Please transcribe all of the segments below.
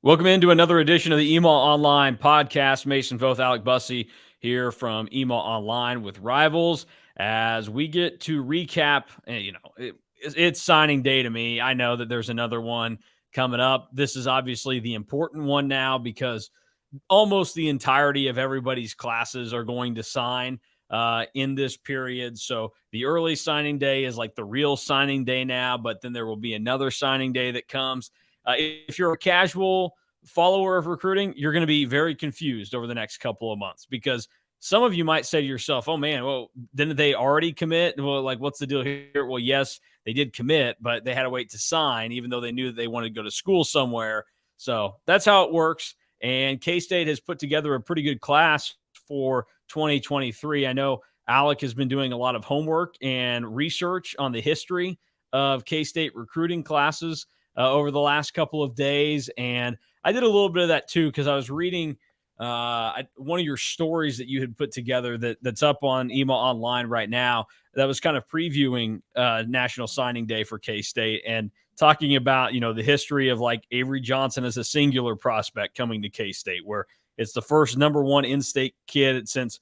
Welcome into another edition of the EMAW Online podcast. Mason Voth, Alec Bussey here from EMAW Online with Rivals as we get to recap. It's signing day to me. I know that there's another one coming up. This is obviously the important one now because almost the entirety of everybody's classes are going to sign in this period. So the early signing day is like the real signing day now, but then there will be another signing day that comes. If you're a casual follower of recruiting, you're going to be very confused over the next couple of months because some of you might say to yourself, oh man, well, didn't they already commit? Well, like, what's the deal here? Well, yes, they did commit, but they had to wait to sign, even though they knew that they wanted to go to school somewhere. So that's how it works. And K-State has put together a pretty good class for 2023. I know Alec has been doing a lot of homework and research on the history of K-State recruiting classes over the last couple of days. And I did a little bit of that too, because I was reading one of your stories that you had put together that's up on EMAW Online right now that was kind of previewing National Signing Day for K-State and talking about, the history of like Avery Johnson as a singular prospect coming to K-State, where it's the first number one in-state kid since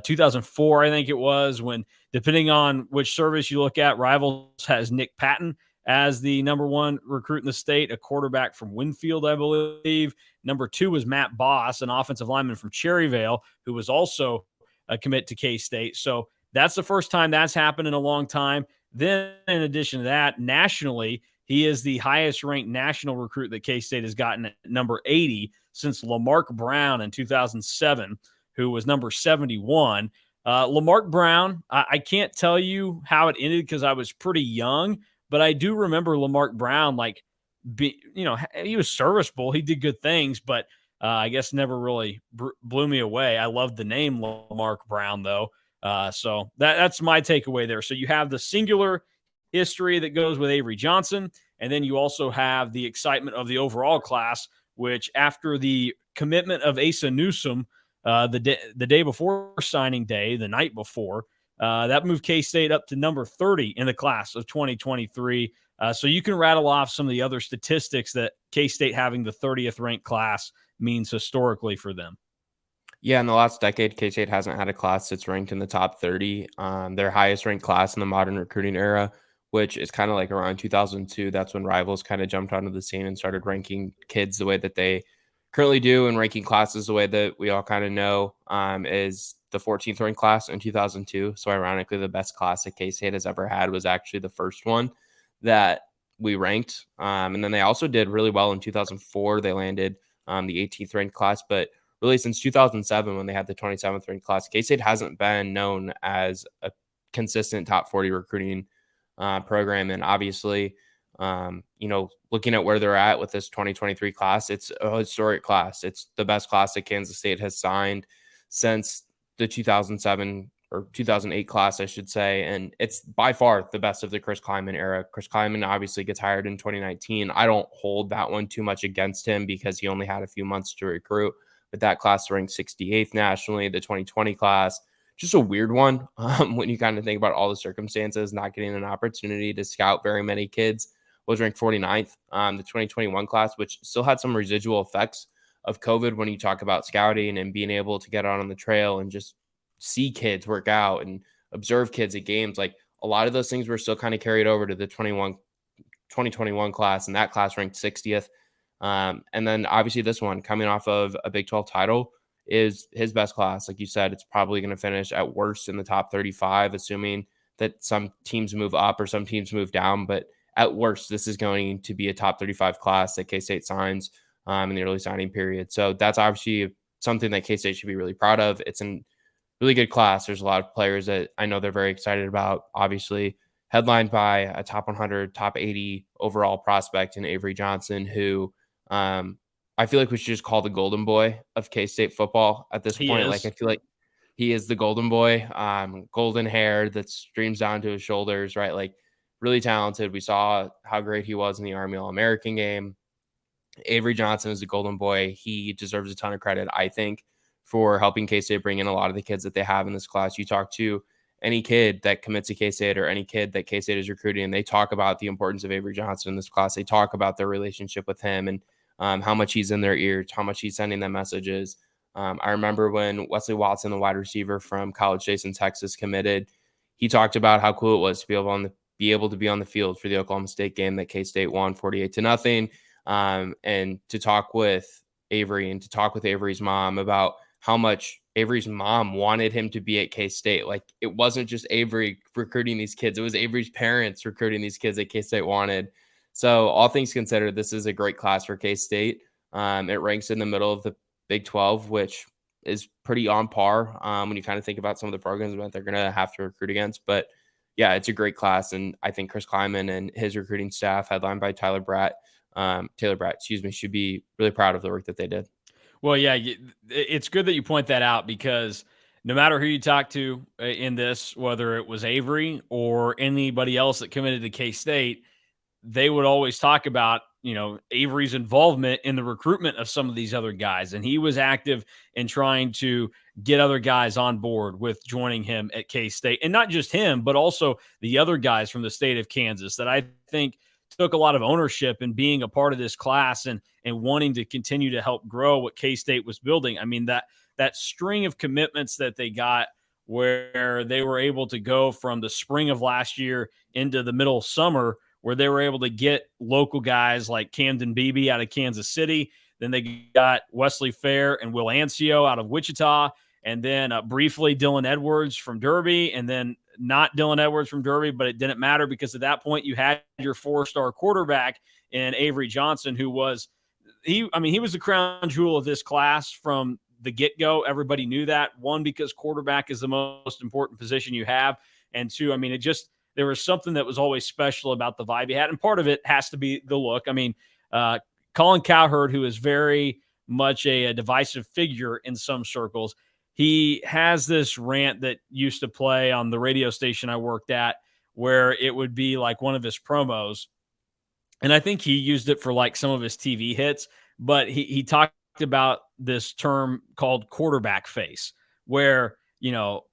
2004, I think it was, when, depending on which service you look at, Rivals has Nick Patton as the number one recruit in the state, a quarterback from Winfield, I believe. Number two was Matt Boss, an offensive lineman from Cherryvale, who was also a commit to K-State. So that's the first time that's happened in a long time. Then, in addition to that, nationally, he is the highest ranked national recruit that K-State has gotten at number 80 since Lamarck Brown in 2007, who was number 71. Lamarck Brown, I can't tell you how it ended because I was pretty young, but I do remember Lamarck Brown, he was serviceable. He did good things, but I guess never really blew me away. I love the name Lamarck Brown, though. So that's my takeaway there. So you have the singular history that goes with Avery Johnson, and then you also have the excitement of the overall class, which after the commitment of Asa Newsome the day before signing day, the night before, that moved K-State up to number 30 in the class of 2023. So you can rattle off some of the other statistics that K-State having the 30th ranked class means historically for them. Yeah, in the last decade, K-State hasn't had a class that's ranked in the top 30. Their highest ranked class in the modern recruiting era, which is kind of like around 2002. That's when Rivals kind of jumped onto the scene and started ranking kids the way that they currently do and ranking classes the way that we all kind of know, is the 14th ranked class in 2002. So ironically, the best class that K-State has ever had was actually the first one that we ranked. And then they also did really well in 2004. They landed the 18th ranked class, but really since 2007 when they had the 27th ranked class, K-State hasn't been known as a consistent top 40 recruiting program. And obviously, looking at where they're at with this 2023 class, it's a historic class. It's the best class that Kansas State has signed since the 2007 or 2008 class, I should say. And it's by far the best of the Chris Klieman era. Chris Klieman obviously gets hired in 2019. I don't hold that one too much against him because he only had a few months to recruit. But that class ranked 68th nationally. The 2020 class, just a weird one when you kind of think about all the circumstances, not getting an opportunity to scout very many kids, was ranked 49th. The 2021 class, which still had some residual effects of COVID when you talk about scouting and being able to get out on the trail and just see kids work out and observe kids at games. Like a lot of those things were still kind of carried over to the 2021 class, and that class ranked 60th. And then obviously this one coming off of a Big 12 title is his best class. Like you said, it's probably going to finish at worst in the top 35, assuming that some teams move up or some teams move down. But at worst, this is going to be a top 35 class that K-State signs in the early signing period. So that's obviously something that K-State should be really proud of. It's a really good class. There's a lot of players that I know they're very excited about, obviously headlined by a top 100, top 80 overall prospect in Avery Johnson, who I feel like we should just call the golden boy of K-State football at this point. Like, I feel like he is the golden boy, golden hair that streams down to his shoulders, right? Like, really talented. We saw how great he was in the Army All-American game. Avery Johnson is the golden boy. He deserves a ton of credit, I think, for helping K-State bring in a lot of the kids that they have in this class. You talk to any kid that commits to K-State or any kid that K-State is recruiting, and they talk about the importance of Avery Johnson in this class. They talk about their relationship with him. And how much he's in their ears, how much he's sending them messages. I remember when Wesley Watson, the wide receiver from College Station, Texas, committed. He talked about how cool it was to be able to be on the field for the Oklahoma State game that K-State won 48-0, and to talk with Avery and to talk with Avery's mom about how much Avery's mom wanted him to be at K-State. Like, it wasn't just Avery recruiting these kids. It was Avery's parents recruiting these kids that K-State wanted. So all things considered, this is a great class for K-State. It ranks in the middle of the Big 12, which is pretty on par when you kind of think about some of the programs that they're going to have to recruit against. But yeah, it's a great class. And I think Chris Kleiman and his recruiting staff, headlined by Taylor Bratt, should be really proud of the work that they did. Well, yeah, it's good that you point that out, because no matter who you talk to in this, whether it was Avery or anybody else that committed to K-State, they would always talk about, Avery's involvement in the recruitment of some of these other guys. And he was active in trying to get other guys on board with joining him at K-State. And not just him, but also the other guys from the state of Kansas that I think took a lot of ownership in being a part of this class and wanting to continue to help grow what K-State was building. I mean, that string of commitments that they got, where they were able to go from the spring of last year into the middle of summer, where they were able to get local guys like Camden Beebe out of Kansas City. Then they got Wesley Fair and Will Ancio out of Wichita. And then briefly Dylan Edwards from Derby, and then not Dylan Edwards from Derby, but it didn't matter, because at that point you had your 4-star quarterback in Avery Johnson, who was he was the crown jewel of this class from the get-go. Everybody knew that. One, because quarterback is the most important position you have, and two, there was something that was always special about the vibe he had, and part of it has to be the look. Colin Cowherd, who is very much a divisive figure in some circles, he has this rant that used to play on the radio station I worked at, where it would be like one of his promos. And I think he used it for like some of his TV hits, but he talked about this term called quarterback face, where,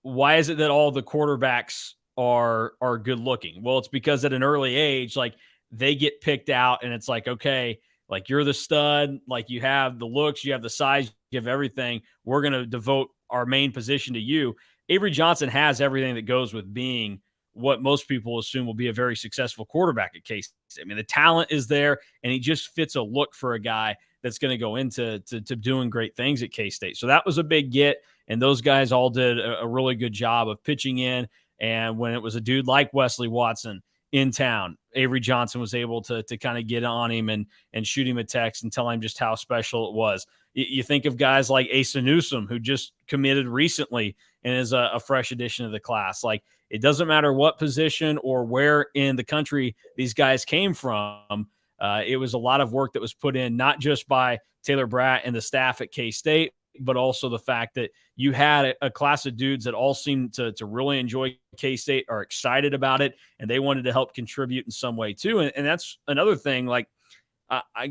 why is it that all the quarterbacks are good looking? Well, it's because at an early age, like, they get picked out, and it's like, okay, like, you're the stud, like, you have the looks, you have the size, you have everything. We're going to devote our main position to you. Avery Johnson has everything that goes with being what most people assume will be a very successful quarterback at K-State. The talent is there, and he just fits a look for a guy that's going to go into doing great things at K-State. So that was a big get, and those guys all did a really good job of pitching in. And when it was a dude like Wesley Watson in town, Avery Johnson was able to kind of get on him and shoot him a text and tell him just how special it was. You think of guys like Asa Newsome, who just committed recently and is a fresh addition to the class. Like, it doesn't matter what position or where in the country these guys came from. It was a lot of work that was put in, not just by Taylor Bratt and the staff at K-State, but also the fact that you had a class of dudes that all seemed to really enjoy K-State, are excited about it, and they wanted to help contribute in some way too. And that's another thing, like,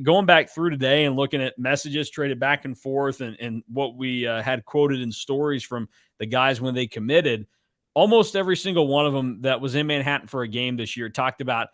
going back through today and looking at messages traded back and forth and what we had quoted in stories from the guys when they committed, almost every single one of them that was in Manhattan for a game this year talked about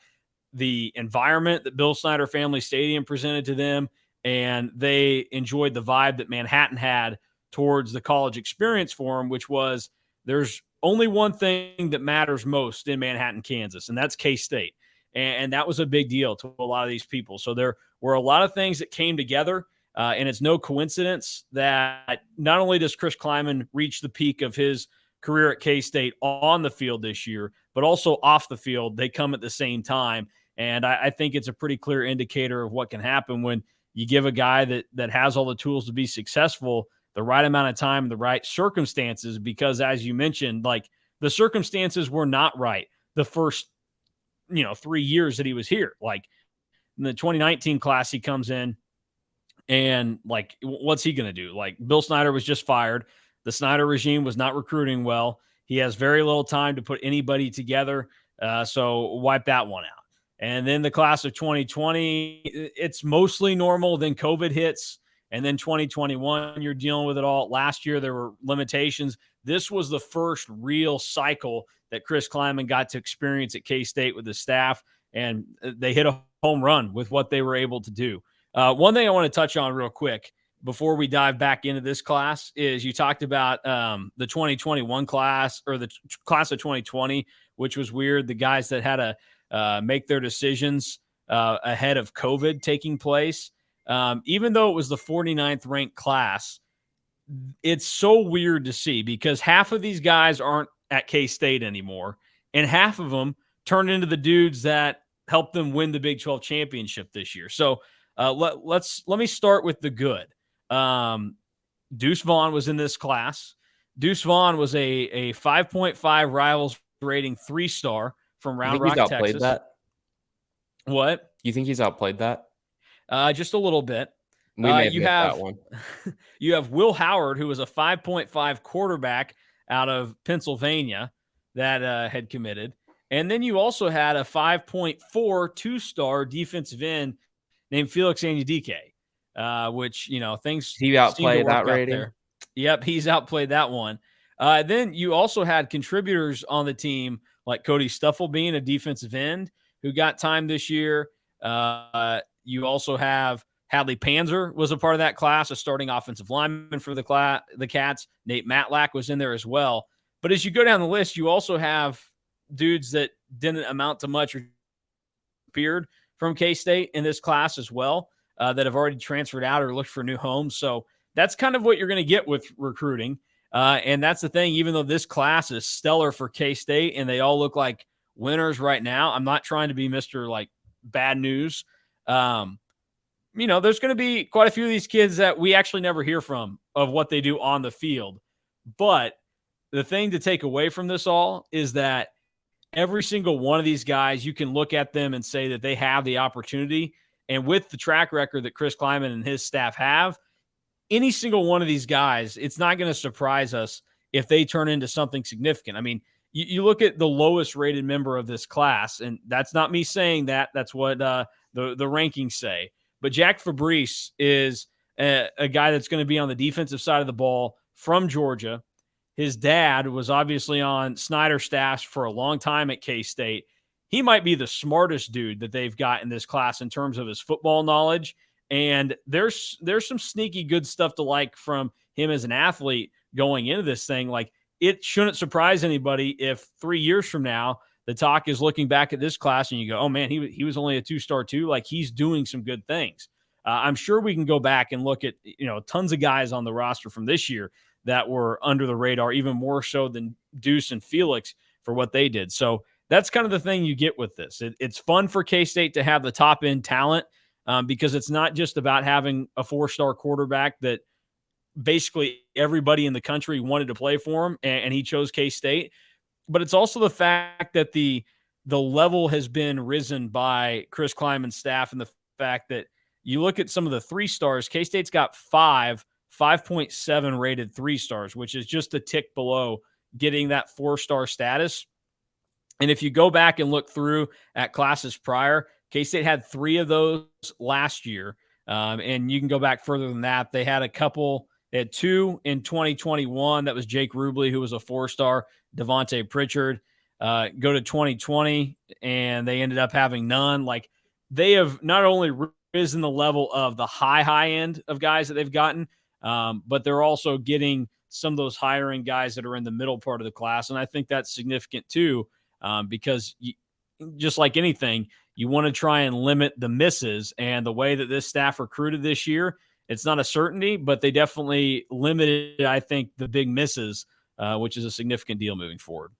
the environment that Bill Snyder Family Stadium presented to them, and they enjoyed the vibe that Manhattan had towards the college experience for them, which was, there's only one thing that matters most in Manhattan, Kansas, and that's K-State. And that was a big deal to a lot of these people. So there were a lot of things that came together, and it's no coincidence that not only does Chris Kleiman reach the peak of his career at K-State on the field this year, but also off the field, they come at the same time. And I think it's a pretty clear indicator of what can happen when you give a guy that has all the tools to be successful the right amount of time, the right circumstances, because as you mentioned, like, the circumstances were not right the first 3 years that he was here. Like, in the 2019 class, he comes in and, like, what's he going to do? Like, Bill Snyder was just fired. The Snyder regime was not recruiting well. He has very little time to put anybody together. So wipe that one out. And then the class of 2020, it's mostly normal. Then COVID hits. And then 2021, you're dealing with it all. Last year, there were limitations. This was the first real cycle that Chris Kleiman got to experience at K-State with the staff, and they hit a home run with what they were able to do. One thing I want to touch on real quick before we dive back into this class is you talked about the 2021 class, or the class of 2020, which was weird. The guys that had to make their decisions ahead of COVID taking place. Even though it was the 49th ranked class, it's so weird to see because half of these guys aren't at K-State anymore, and half of them turned into the dudes that helped them win the Big 12 championship this year. So let me start with the good. Deuce Vaughn was in this class. Deuce Vaughn was a 5.5 Rivals rating 3-star from You Round think he's Rock, outplayed Texas. that? What? You think he's outplayed that? Just a little bit. We may have You missed that have one. you have Will Howard, who was a 5.5 quarterback out of Pennsylvania that had committed. And then you also had a 5.4 2-star defensive end named Felix Anudike, which, things He seem to outplayed that work out rating. there. Yep, he's outplayed that one. Then you also had contributors on the team like Cody Stufflebean, a defensive end who got time this year. You also have Hadley Panzer was a part of that class, a starting offensive lineman for the Cats. Nate Matlack was in there as well. But as you go down the list, you also have dudes that didn't amount to much or appeared from K-State in this class as well, that have already transferred out or looked for new homes. So that's kind of what you're going to get with recruiting. And that's the thing, even though this class is stellar for K-State and they all look like winners right now, I'm not trying to be Mr. like bad news. There's going to be quite a few of these kids that we actually never hear from of what they do on the field. But the thing to take away from this all is that every single one of these guys, you can look at them and say that they have the opportunity. And with the track record that Chris Kleiman and his staff have, any single one of these guys, it's not going to surprise us if they turn into something significant. I mean, you look at the lowest rated member of this class, and that's not me saying that. That's what the rankings say. But Jack Fabrice is a guy that's going to be on the defensive side of the ball from Georgia. His dad was obviously on Snyder staffs for a long time at K-State. He might be the smartest dude that they've got in this class in terms of his football knowledge. And there's some sneaky good stuff to like from him as an athlete going into this thing. Like, it shouldn't surprise anybody if 3 years from now, the talk is looking back at this class and you go, oh man, he was only a 2-star too. Like, he's doing some good things. I'm sure we can go back and look at, tons of guys on the roster from this year that were under the radar, even more so than Deuce and Felix for what they did. So that's kind of the thing you get with this. It's fun for K-State to have the top end talent, because it's not just about having a 4-star quarterback that basically everybody in the country wanted to play for him, and he chose K-State. But it's also the fact that the level has been risen by Chris Kleiman's staff, and the fact that you look at some of the 3-stars, K-State's got 5.7 rated 3-stars, which is just a tick below getting that 4-star status. And if you go back and look through at classes prior, K-State had 3 of those last year. And you can go back further than that. They had 2 in 2021. That was Jake Rubley, who was a 4-star, Devontae Pritchard. Go to 2020, and they ended up having none. Like, they have not only risen the level of the high end of guys that they've gotten, but they're also getting some of those higher end guys that are in the middle part of the class. And I think that's significant too, because just like anything, you want to try and limit the misses. And the way that this staff recruited this year, it's not a certainty, but they definitely limited, I think, the big misses, which is a significant deal moving forward.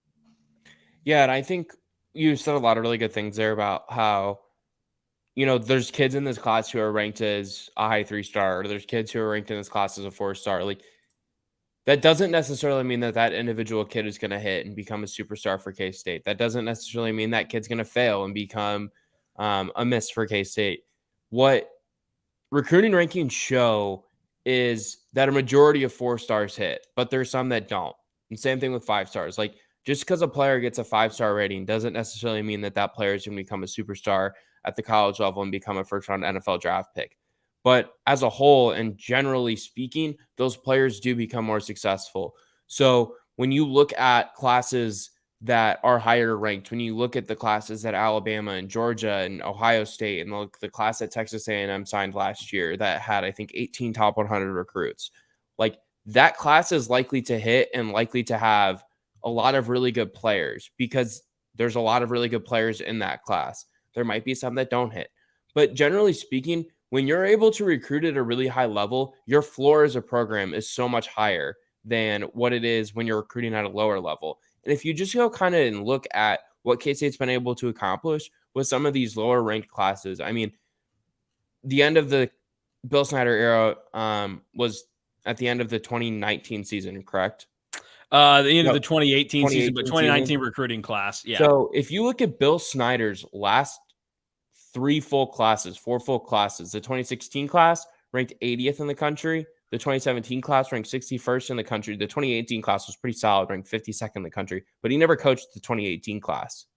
Yeah, and I think you said a lot of really good things there about how, there's kids in this class who are ranked as a high 3-star, or there's kids who are ranked in this class as a 4-star. Like, that doesn't necessarily mean that individual kid is going to hit and become a superstar for K-State. That doesn't necessarily mean that kid's going to fail and become a miss for K-State. What recruiting rankings show is that a majority of 4-stars hit, but there's some that don't. And same thing with 5-stars. Like, just because a player gets a 5-star rating doesn't necessarily mean that player is going to become a superstar at the college level and become a first-round NFL draft pick. But as a whole, and generally speaking, those players do become more successful. So when you look at classes that are higher ranked. When you look at the classes at Alabama and Georgia and Ohio State, and the class that Texas A&M signed last year that had, I think, 18 top 100 recruits, like that class is likely to hit and likely to have a lot of really good players because there's a lot of really good players in that class. There might be some that don't hit, but generally speaking, when you're able to recruit at a really high level, your floor as a program is so much higher than what it is when you're recruiting at a lower level. And if you just go kind of and look at what K-State's been able to accomplish with some of these lower ranked classes, I mean, the end of the Bill Snyder era was at the end of the 2019 season, correct? The end of No, the 2018 season, but 2018 season. 2019 recruiting class. Yeah. So if you look at Bill Snyder's last four full classes, the 2016 class ranked 80th in the country. The 2017 class ranked 61st in the country. The 2018 class was pretty solid, ranked 52nd in the country, but he never coached the 2018 class.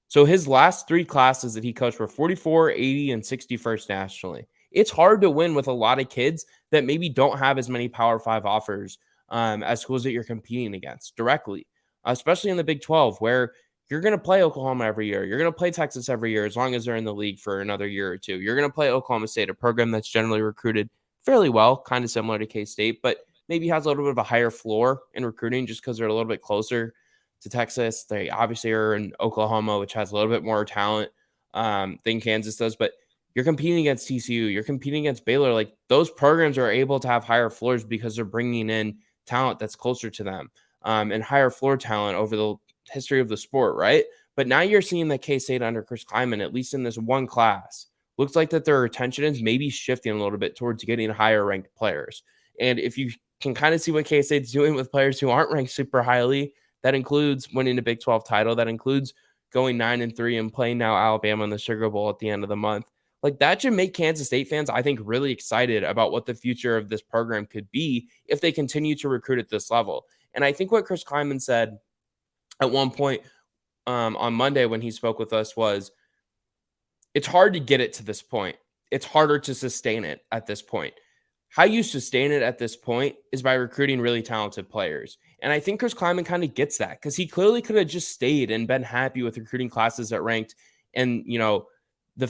So his last three classes that he coached were 44, 80, and 61st nationally. It's hard to win with a lot of kids that maybe don't have as many Power 5 offers as schools that you're competing against directly, especially in the Big 12, where you're going to play Oklahoma every year. You're going to play Texas every year as long as they're in the league for another year or two. You're going to play Oklahoma State, a program that's generally recruited fairly well, kind of similar to K-State, but maybe has a little bit of a higher floor in recruiting just because they're a little bit closer to Texas. They obviously are in Oklahoma, which has a little bit more talent than Kansas does, but you're competing against TCU, you're competing against Baylor. Like those programs are able to have higher floors because they're bringing in talent that's closer to them and higher floor talent over the history of the sport, right? But now you're seeing that K-State under Chris Kleiman, at least in this one class, looks like that their attention is maybe shifting a little bit towards getting higher ranked players. And if you can kind of see what K-State's doing with players who aren't ranked super highly, that includes winning a Big 12 title. That includes going 9-3 and playing now Alabama in the Sugar Bowl at the end of the month. Like that should make Kansas State fans, I think, really excited about what the future of this program could be if they continue to recruit at this level. And I think what Chris Kleiman said at one point on Monday when he spoke with us was, it's hard to get it to this point. It's harder to sustain it at this point. How you sustain it at this point is by recruiting really talented players. And I think Chris Kleiman kind of gets that because he clearly could have just stayed and been happy with recruiting classes that ranked in, the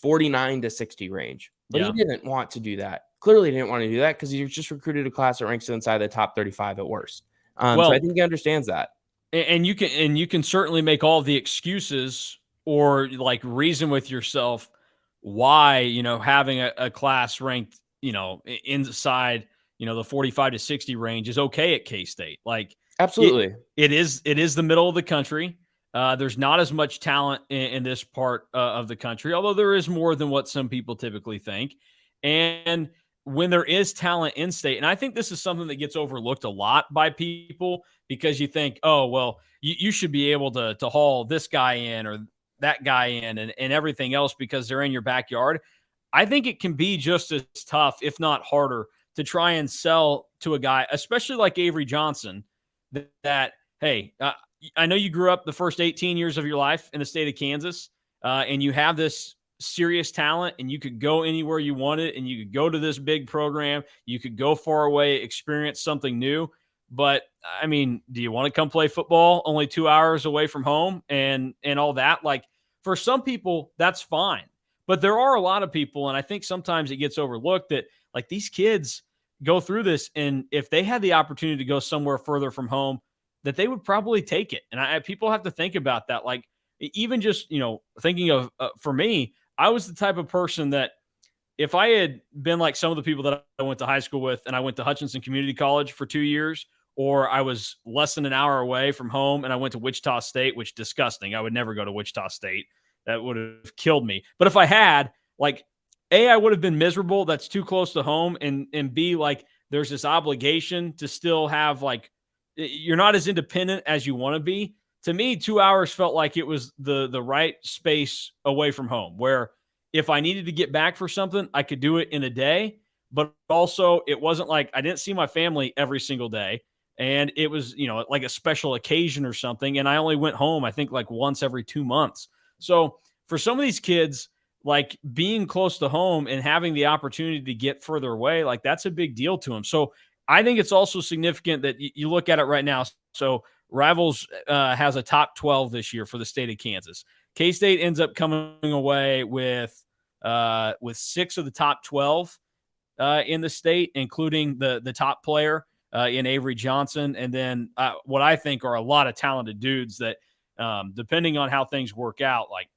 49 to 60 range. But he didn't want to do that. Clearly didn't want to do that because he just recruited a class that ranks inside the top 35 at worst. So I think he understands that. And you can certainly make all the excuses or like reason with yourself why, having a class ranked, inside, the 45 to 60 range is okay at K-State. Like Absolutely. it is the middle of the country. There's not as much talent in this part of the country, although there is more than what some people typically think. And when there is talent in state, and I think this is something that gets overlooked a lot by people because you think, oh, well, you should be able to haul this guy in or that guy in and everything else because they're in your backyard. I think it can be just as tough, if not harder, to try and sell to a guy, especially like Avery Johnson, that hey, I know you grew up the first 18 years of your life in the state of Kansas, and you have this serious talent, and you could go anywhere you wanted, and you could go to this big program, you could go far away, experience something new. But I mean, do you want to come play football only 2 hours away from home and all that? Like for some people, that's fine. But there are a lot of people, and I think sometimes it gets overlooked that like these kids go through this, and if they had the opportunity to go somewhere further from home, that they would probably take it. And people have to think about that. Like even just, thinking of, for me, I was the type of person that if I had been like some of the people that I went to high school with and I went to Hutchinson Community College for 2 years, or I was less than an hour away from home and I went to Wichita State, which disgusting. I would never go to Wichita State. That would have killed me. But if I had, like, A, I would have been miserable. That's too close to home. And B, like, there's this obligation to still have, like, you're not as independent as you want to be. To me, 2 hours felt like it was the right space away from home, where if I needed to get back for something, I could do it in a day. But also, it wasn't like I didn't see my family every single day. And it was, like a special occasion or something. And I only went home, I think, like once every 2 months. So for some of these kids, like being close to home and having the opportunity to get further away, like that's a big deal to them. So I think it's also significant that you look at it right now. So Rivals has a top 12 this year for the state of Kansas. K-State ends up coming away with 6 of the top 12 in the state, including the top player in Avery Johnson, and then what I think are a lot of talented dudes that, depending on how things work out, like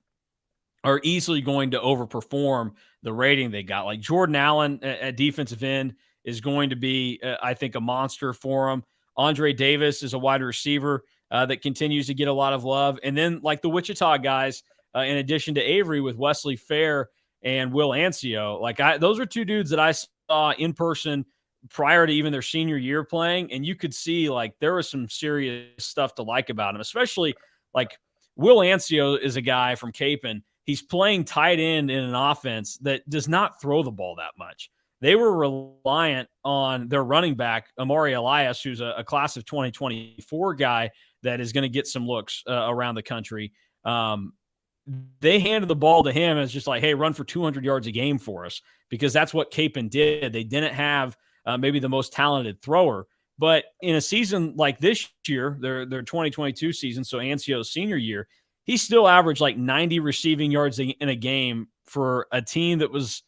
are easily going to overperform the rating they got. Like Jordan Allen at defensive end is going to be, I think, a monster for him. Andre Davis is a wide receiver that continues to get a lot of love. And then, like the Wichita guys, in addition to Avery with Wesley Fair and Will Ancio, those are two dudes that I saw in person prior to even their senior year playing. And you could see like there was some serious stuff to like about him, especially like Will Ancio is a guy from Capon. He's playing tight end in an offense that does not throw the ball that much. They were reliant on their running back, Amari Elias, who's a class of 2024 guy that is going to get some looks around the country. They handed the ball to him as just like, hey, run for 200 yards a game for us, because that's what Capon did. They didn't have maybe the most talented thrower. But in a season like this year, their 2022 season, so Ancio's senior year, he still averaged like 90 receiving yards in a game for a team that was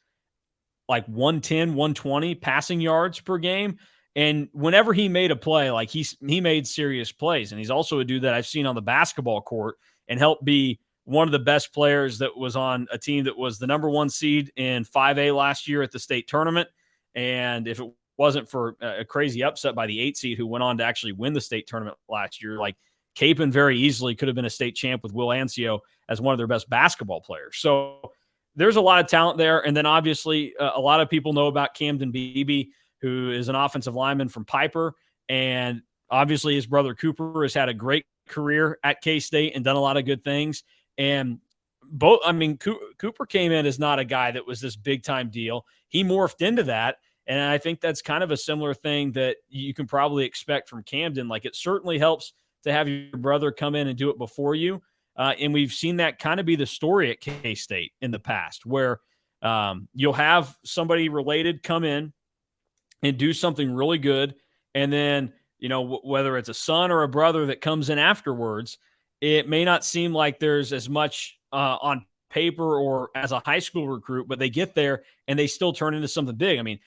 like 110, 120 passing yards per game. And whenever he made a play, like he made serious plays. And he's also a dude that I've seen on the basketball court and helped be one of the best players that was on a team that was the number 1 seed in 5A last year at the state tournament. And if it wasn't for a crazy upset by the 8 seed who went on to actually win the state tournament last year, like Capon very easily could have been a state champ with Will Ancio as one of their best basketball players. So there's a lot of talent there. And then obviously a lot of people know about Camden Beebe, who is an offensive lineman from Piper. And obviously his brother Cooper has had a great career at K-State and done a lot of good things. And Cooper came in as not a guy that was this big time deal. He morphed into that. And I think that's kind of a similar thing that you can probably expect from Camden. Like, it certainly helps to have your brother come in and do it before you. And we've seen that kind of be the story at K-State in the past, where you'll have somebody related come in and do something really good. And then, whether it's a son or a brother that comes in afterwards, it may not seem like there's as much on paper or as a high school recruit, but they get there and they still turn into something big. I mean,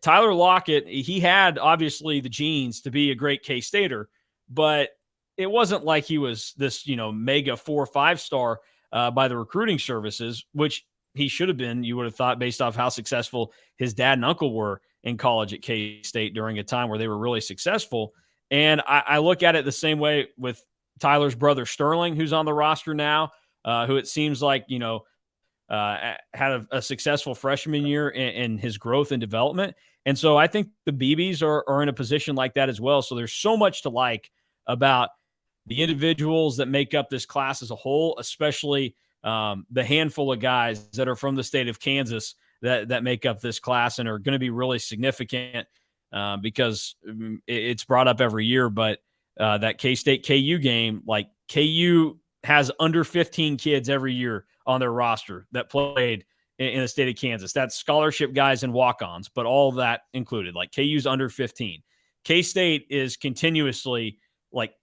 Tyler Lockett, he had obviously the genes to be a great K-Stater, but it wasn't like he was this, mega 4 or 5 star by the recruiting services, which he should have been, you would have thought, based off how successful his dad and uncle were in college at K-State during a time where they were really successful. And I look at it the same way with Tyler's brother Sterling, who's on the roster now, who it seems like, had a successful freshman year in his growth and development. And so I think the BBs are in a position like that as well. So there's so much to like about the individuals that make up this class as a whole, especially the handful of guys that are from the state of Kansas that make up this class and are going to be really significant because it's brought up every year. But that K-State KU game, like KU has under 15 kids every year on their roster that played in the state of Kansas. That's scholarship guys and walk-ons, but all of that included. Like KU's under 15. K-State is continuously like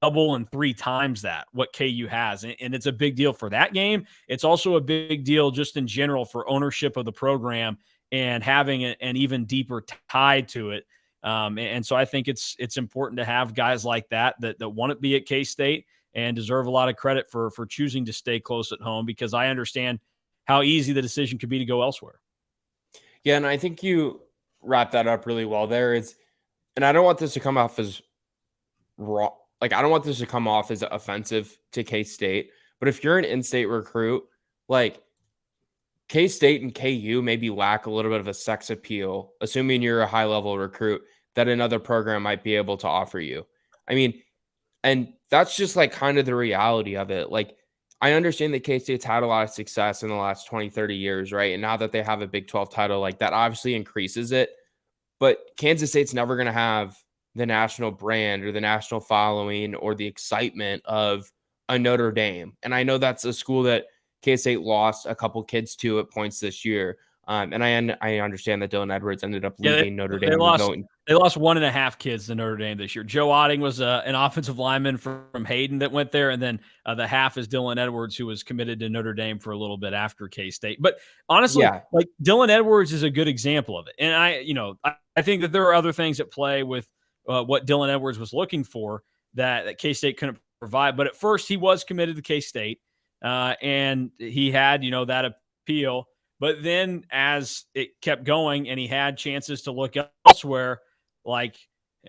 double and 3 times that what KU has. And it's a big deal for that game. It's also a big deal just in general for ownership of the program and having an even deeper tie to it. And so I think it's important to have guys like that want to be at K-State and deserve a lot of credit for choosing to stay close at home, because I understand how easy the decision could be to go elsewhere. Yeah, and I think you wrapped that up really well there. And I don't want this to come off as raw. Like, I don't want this to come off as offensive to K-State, but if you're an in-state recruit, like K-State and KU maybe lack a little bit of a sex appeal, assuming you're a high-level recruit, that another program might be able to offer you. I mean, and that's just like kind of the reality of it. Like, I understand that K-State's had a lot of success in the last 20, 30 years, right? And now that they have a Big 12 title, like that obviously increases it. But Kansas State's never going to have the national brand or the national following or the excitement of a Notre Dame. And I know that's a school that K-State lost a couple kids to at points this year. And I understand that Dylan Edwards ended up Yeah, leaving Notre they Dame and lost going. they lost 1.5 kids to Notre Dame this year. Joe Otting was an offensive lineman from Hayden that went there, and then the half is Dylan Edwards, who was committed to Notre Dame for a little bit after K-State. But honestly, Yeah. like Dylan Edwards is a good example of it. And I think that there are other things at play with what Dylan Edwards was looking for that K-State couldn't provide. But at first, he was committed to K-State, and he had that appeal. But then as it kept going and he had chances to look elsewhere, like,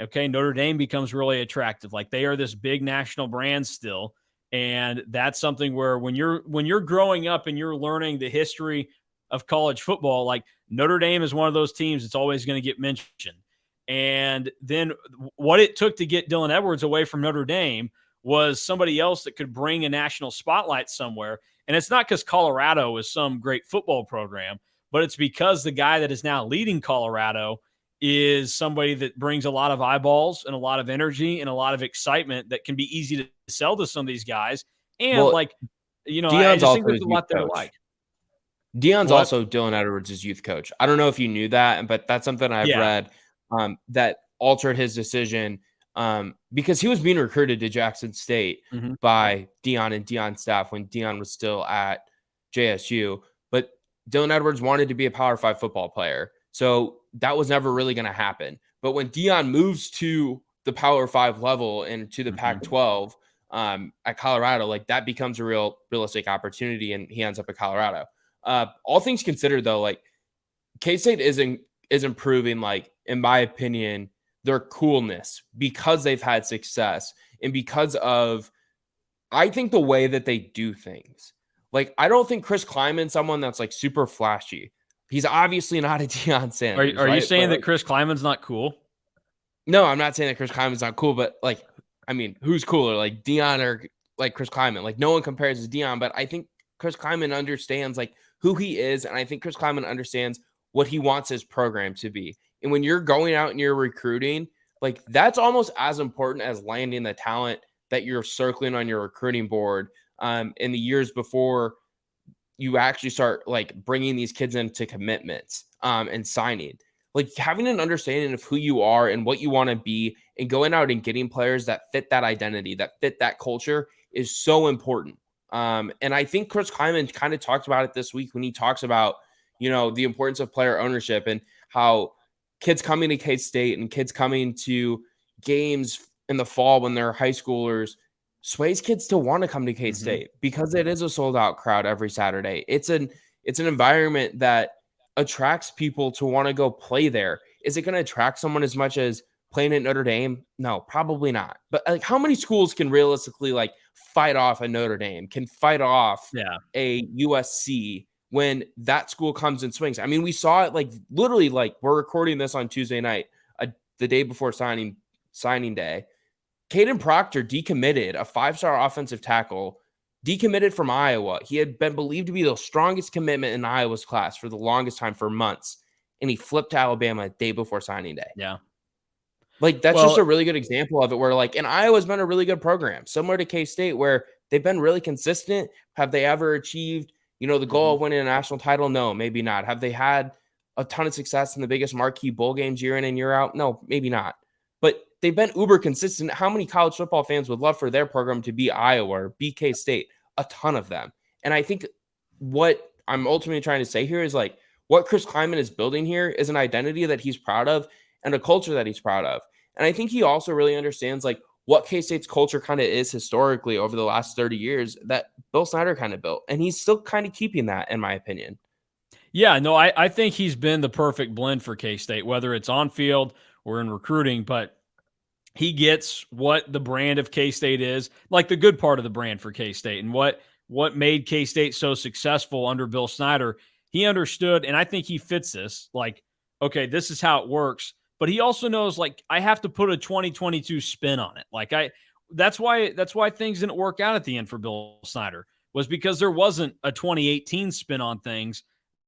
okay, Notre Dame becomes really attractive. Like they are this big national brand still. And that's something where when you're growing up and you're learning the history of college football, like Notre Dame is one of those teams that's always going to get mentioned. And then what it took to get Dylan Edwards away from Notre Dame was somebody else that could bring a national spotlight somewhere. And it's not because Colorado is some great football program, but it's because the guy that is now leading Colorado is somebody that brings a lot of eyeballs and a lot of energy and a lot of excitement that can be easy to sell to some of these guys. And Well, like, I Dion's just think also there's his a youth lot there to coach. like. Dion's What? also Dylan Edwards' youth coach. I don't know if you knew that, but that's something I've Yeah. read that altered his decision because he was being recruited to Jackson State Mm-hmm. by Dion and Dion's staff when Dion was still at JSU. But Dylan Edwards wanted to be a Power 5 football player. So that was never really going to happen. But when Dion moves to the Power 5 level and to the Mm-hmm. Pac-12 at Colorado, like that becomes a realistic opportunity, and he ends up at Colorado. All things considered, though, like K-State is improving, like in my opinion, their coolness because they've had success and because of I think the way that they do things. Like I don't think Chris Kleiman's someone that's like super flashy. He's obviously not a Deion Sanders, Are you right? saying But that like, Chris Kleiman's not cool? no, I'm not saying that Chris Kleiman's not cool, but like, I mean, who's cooler, like Deion or like Chris Kleiman? Like, no one compares to Deion, but I think Chris Kleiman understands like who he is, and I think Chris Kleiman understands what he wants his program to be. And when you're going out and you're recruiting, like that's almost as important as landing the talent that you're circling on your recruiting board in the years before you actually start like bringing these kids into commitments and signing. Like having an understanding of who you are and what you want to be and going out and getting players that fit that identity, that fit that culture is so important. And I think Chris Kleiman kind of talked about it this week when he talks about, the importance of player ownership and how kids coming to K-State and kids coming to games in the fall when they're high schoolers sways kids to want to come to Mm-hmm. K-State because it is a sold out crowd every Saturday. It's an environment that attracts people to want to go play there. Is it going to attract someone as much as playing at Notre Dame? No, probably not. But like how many schools can realistically like fight off a Notre Dame, can fight off Yeah. a USC when that school comes and swings? I mean, we saw it like literally like we're recording this on Tuesday night, the day before signing day. Caden Proctor decommitted, a 5-star offensive tackle, decommitted from Iowa. He had been believed to be the strongest commitment in Iowa's class for the longest time, for months, and he flipped to Alabama the day before signing day. Yeah. Like, that's just Well, a really good example of it where, like, and Iowa's been a really good program, similar to K-State, where they've been really consistent. Have they ever achieved, the goal mhm. of winning a national title? No, maybe not. Have they had a ton of success in the biggest marquee bowl games year in and year out? No, maybe not. But they've been uber consistent. How many college football fans would love for their program to be Iowa or BK State? A ton of them. And I think what I'm ultimately trying to say here is like what Chris Kleiman is building here is an identity that he's proud of and a culture that he's proud of. And I think he also really understands like what K-State's culture kind of is historically over the last 30 years that Bill Snyder kind of built. And he's still kind of keeping that, in my opinion. Yeah, no, I think he's been the perfect blend for K-State, whether it's on field or in recruiting, but he gets what the brand of K-State is, like the good part of the brand for K-State and what made K-State so successful under Bill Snyder. He understood, and I think he fits this. Like, okay, this is how it works. But he also knows, like, I have to put a 2022 spin on it. Like, that's why things didn't work out at the end for Bill Snyder, was because there wasn't a 2018 spin on things.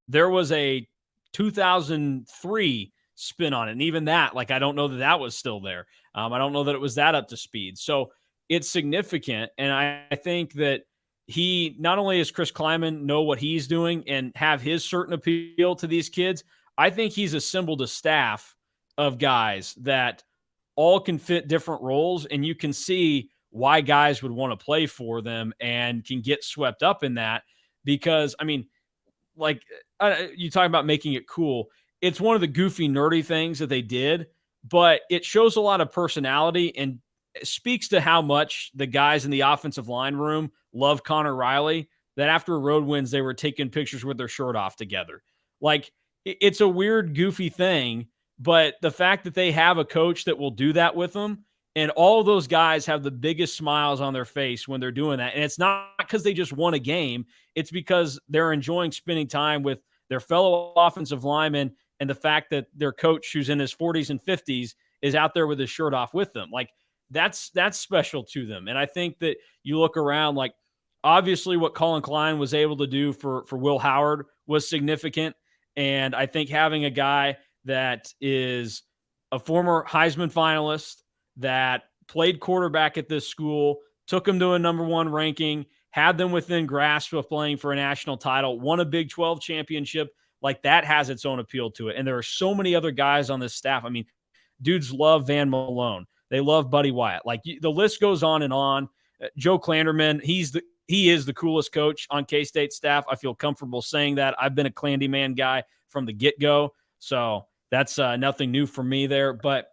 There was a 2003 spin on it. And even that, like, I don't know that that was still there. I don't know that it was that up to speed. So it's significant. And I think that he not only is Chris Kleiman know what he's doing and have his certain appeal to these kids, I think he's assembled a staff of guys that all can fit different roles, and you can see why guys would want to play for them and can get swept up in that because, I mean, like you talk about making it cool. It's one of the goofy, nerdy things that they did, but it shows a lot of personality and speaks to how much the guys in the offensive line room love Connor Riley. That after road wins, they were taking pictures with their shirt off together. Like it's a weird, goofy thing, but the fact that they have a coach that will do that with them, and all of those guys have the biggest smiles on their face when they're doing that. And it's not because they just won a game, it's because they're enjoying spending time with their fellow offensive linemen and the fact that their coach, who's in his 40s and 50s, is out there with his shirt off with them. Like that's special to them. And I think that you look around, like obviously what Colin Klein was able to do for Will Howard was significant. And I think having a guy that is a former Heisman finalist that played quarterback at this school, took them to a number one ranking, had them within grasp of playing for a national title, won a Big 12 championship, like that has its own appeal to it. And there are so many other guys on this staff. I mean, dudes love Van Malone. They love Buddy Wyatt. Like the list goes on and on. Joe Klanderman, he is the coolest coach on K-State staff. I feel comfortable saying that. I've been a Klandy man guy from the get-go, so that's nothing new for me there. But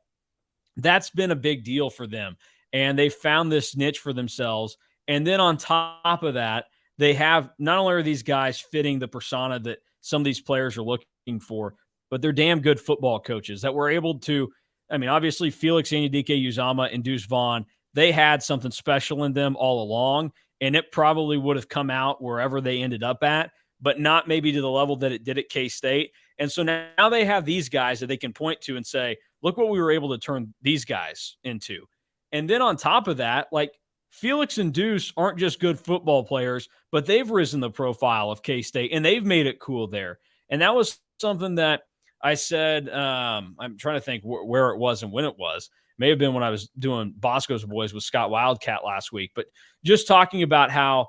that's been a big deal for them, and they found this niche for themselves. And then on top of that, they have not only are these guys fitting the persona that some of these players are looking for, but they're damn good football coaches that were able to. I mean, obviously, Felix Anudike-Uzomah and Deuce Vaughn, they had something special in them all along, and it probably would have come out wherever they ended up at, but not maybe to the level that it did at K-State. And so now they have these guys that they can point to and say, look what we were able to turn these guys into. And then on top of that, like Felix and Deuce aren't just good football players, but they've risen the profile of K-State and they've made it cool there. And that was something that I said, I'm trying to think where it was and when it was. May have been when I was doing Bosco's Boys with Scott Wildcat last week, but just talking about how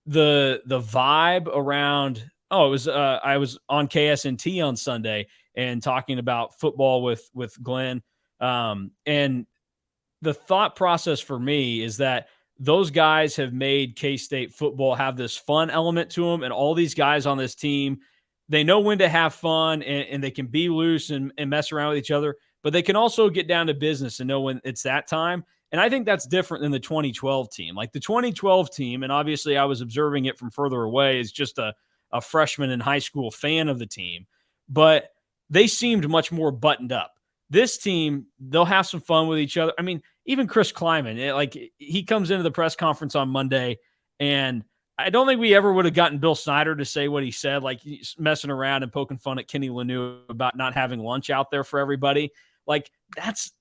the vibe around, it was I was on KSNT on Sunday and talking about football with Glenn. And the thought process for me is that those guys have made K-State football have this fun element to them, and all these guys on this team, they know when to have fun and they can be loose and mess around with each other, but they can also get down to business and know when it's that time. And I think that's different than the 2012 team. Like the 2012 team, and obviously I was observing it from further away as just a freshman in high school fan of the team, but they seemed much more buttoned up. This team, they'll have some fun with each other. I mean, even Chris Kleiman, like he comes into the press conference on Monday, and I don't think we ever would have gotten Bill Snyder to say what he said, like he's messing around and poking fun at Kenny Lanu about not having lunch out there for everybody. Like that's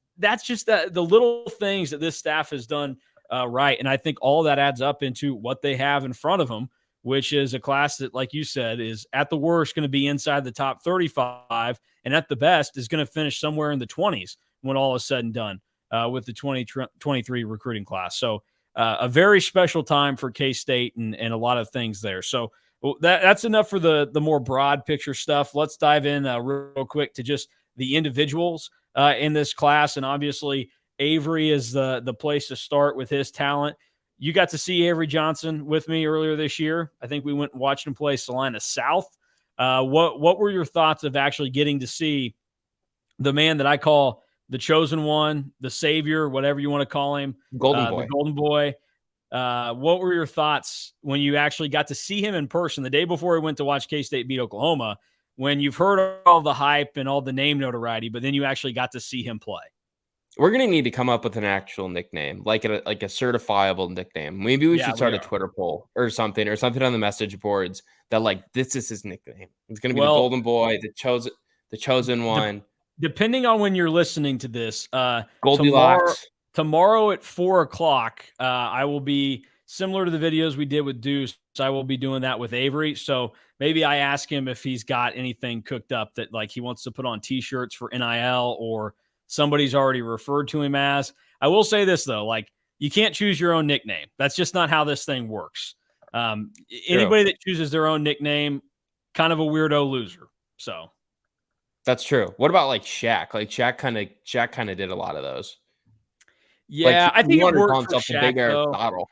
just the little things that this staff has done right. And I think all that adds up into what they have in front of them, which is a class that, like you said, is at the worst going to be inside the top 35, and at the best is going to finish somewhere in the 20s when all is said and done with the 2023 recruiting class. So a very special time for K-State and a lot of things there. So that's enough for the more broad picture stuff. Let's dive in real quick to just the individuals in this class. And obviously Avery is the place to start with his talent. You got to see Avery Johnson with me earlier this year. I think we went and watched him play Salina South. What were your thoughts of actually getting to see the man that I call the chosen one, the savior, whatever you want to call him, Golden Boy. the Golden Boy? What were your thoughts when you actually got to see him in person the day before he went to watch K-State beat Oklahoma, when you've heard all the hype and all the name notoriety, but then you actually got to see him play? We're gonna need to come up with an actual nickname, like a certifiable nickname. Maybe we should start a Twitter poll or something on the message boards that like this is his nickname. It's gonna be the Golden Boy, the chosen one. Depending on when you're listening to this, Goldilocks. Tomorrow at 4:00, I will be similar to the videos we did with Deuce. I will be doing that with Avery. So maybe I ask him if he's got anything cooked up that like he wants to put on T-shirts for NIL or somebody's already referred to him as. I will say this though, like you can't choose your own nickname. That's just not how this thing works. True. Anybody that chooses their own nickname, kind of a weirdo loser. So That's true. What about like Shaq? Like Shaq kind of did a lot of those. Like yeah, I he think it wanted to call worked for himself the Shaq big though. Aristotle.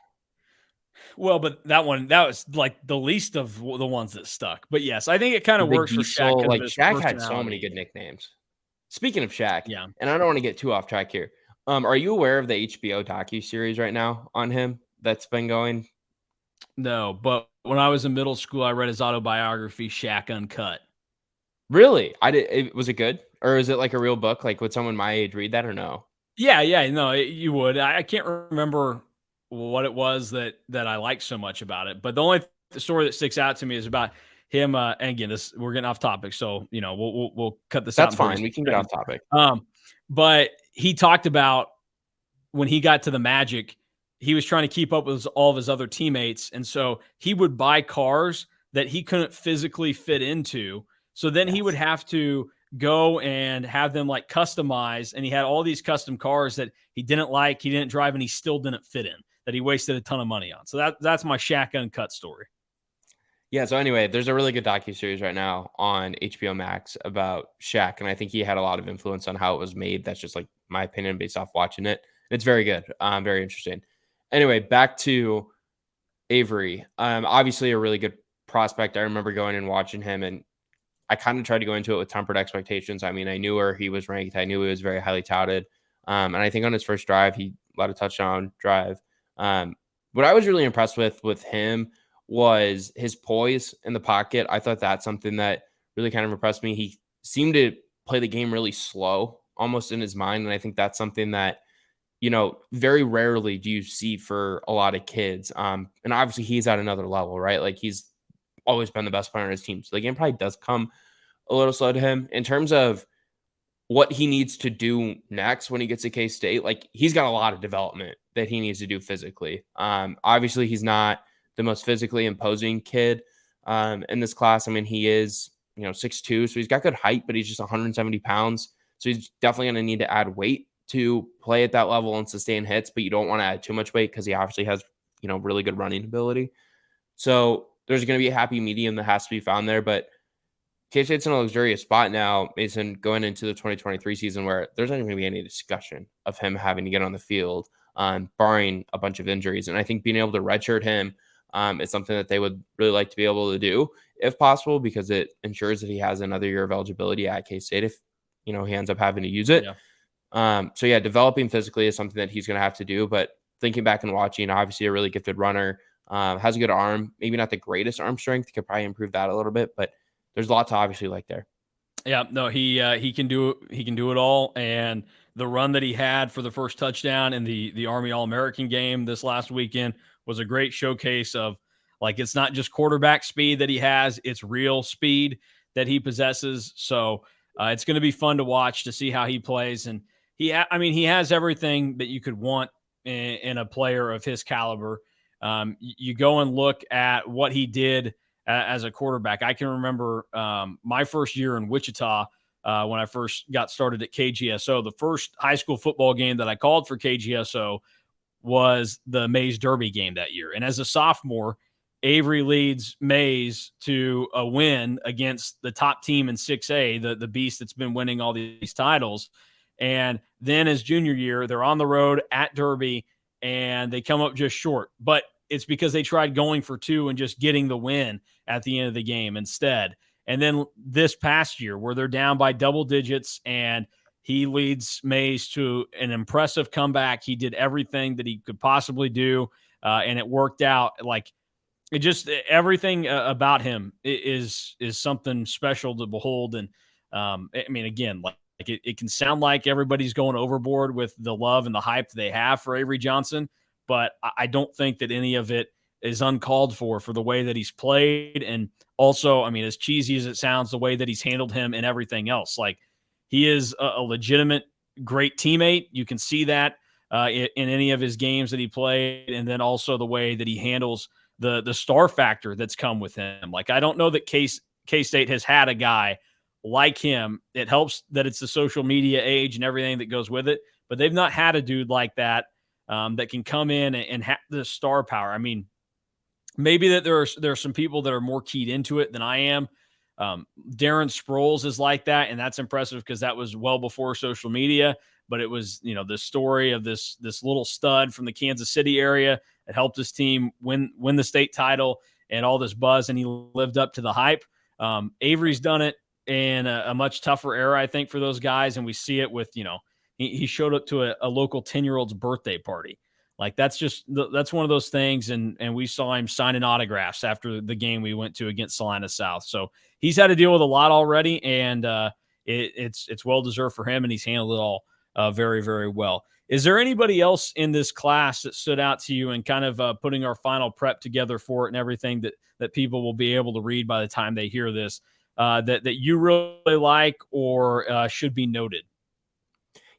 Well, but that was like the least of the ones that stuck. But yes, I think it kind The of big works for Shaq diesel. because of Like his Shaq had so many personality. good nicknames. Speaking of Shaq, Yeah. and I don't want to get too off track here. Are you aware of the HBO docu series right now on him that's been going? No, but when I was in middle school, I read his autobiography, Shaq Uncut. Really? Was it good? Or is it like a real book? Like would someone my age read that or no? Yeah, no, you would. I can't remember what it was that I liked so much about it, but the only story that sticks out to me is about him. And again, this we're getting off topic, so we'll cut this out That's in 30 fine. We can get off seconds. topic. But he talked about when he got to the Magic, he was trying to keep up with all of his other teammates. And so he would buy cars that he couldn't physically fit into. So then he would Yes. have to go and have them like customized. And he had all these custom cars that he didn't like, he didn't drive, and he still didn't fit in, that he wasted a ton of money on. So that's my Shaq Uncut story. Yeah, so anyway, there's a really good docu-series right now on HBO Max about Shaq, and I think he had a lot of influence on how it was made. That's just like my opinion based off watching it. It's very good, very interesting. Anyway, back to Avery. Obviously a really good prospect. I remember going and watching him, and I kind of tried to go into it with tempered expectations. I mean, I knew where he was ranked. I knew he was very highly touted. And I think on his first drive, he led a touchdown drive. Um, what I was really impressed with him was his poise in the pocket. I thought that's something that really kind of impressed me. He seemed to play the game really slow, almost in his mind. And I think that's something that, very rarely do you see for a lot of kids. And obviously he's at another level, right? Like he's always been the best player on his team. So the game probably does come a little slow to him in terms of what he needs to do next when he gets to K State. Like he's got a lot of development that he needs to do physically. Obviously, he's not the most physically imposing kid in this class. I mean, he is 6'2", so he's got good height, but he's just 170 pounds. So he's definitely going to need to add weight to play at that level and sustain hits. But you don't want to add too much weight because he obviously has really good running ability. So there's going to be a happy medium that has to be found there, but K-State's in a luxurious spot now, Mason, going into the 2023 season where there's not even going to be any discussion of him having to get on the field, barring a bunch of injuries. And I think being able to redshirt him is something that they would really like to be able to do if possible, because it ensures that he has another year of eligibility at K-State if, he ends up having to use it. Yeah. So yeah, developing physically is something that he's going to have to do. But thinking back and watching, obviously a really gifted runner, has a good arm, maybe not the greatest arm strength, could probably improve that a little bit, but there's lots to obviously like there. Yeah, no, he can do it all, and the run that he had for the first touchdown in the Army All-American game this last weekend was a great showcase of, like, it's not just quarterback speed that he has, it's real speed that he possesses. So it's going to be fun to watch to see how he plays, and he has everything that you could want in a player of his caliber. You go and look at what he did as a quarterback. I can remember my first year in Wichita when I first got started at KGSO. The first high school football game that I called for KGSO was the Mays Derby game that year. And as a sophomore, Avery leads Mays to a win against the top team in 6A, the beast that's been winning all these titles. And then his junior year, they're on the road at Derby and they come up just short. But it's because they tried going for two and just getting the win at the end of the game instead. And then this past year, where they're down by double digits and he leads Mays to an impressive comeback. He did everything that he could possibly do, and it worked out. Like, it just everything about him is something special to behold. And I mean, again, like it can sound like everybody's going overboard with the love and the hype they have for Avery Johnson, but I don't think that any of it is uncalled for the way that he's played. And also, I mean, as cheesy as it sounds, the way that he's handled him and everything else. Like, he is a legitimate great teammate. You can see that in any of his games that he played, and then also the way that he handles the star factor that's come with him. Like, I don't know that K-State has had a guy like him. It helps that it's the social media age and everything that goes with it, but they've not had a dude like that that can come in and have the star power. I mean, maybe that there are some people that are more keyed into it than I am. Darren Sproles is like that, and that's impressive because that was well before social media. But it was, the story of this little stud from the Kansas City area that helped his team win the state title and all this buzz, and he lived up to the hype. Avery's done it in a much tougher era, I think, for those guys, and we see it with he showed up to a local 10-year-old's birthday party. Like that's one of those things, and we saw him signing autographs after the game we went to against Salina South. So he's had to deal with a lot already, and it's well deserved for him, and he's handled it all very, very well. Is there anybody else in this class that stood out to you and kind of putting our final prep together for it and everything that people will be able to read by the time they hear this that you really like or should be noted?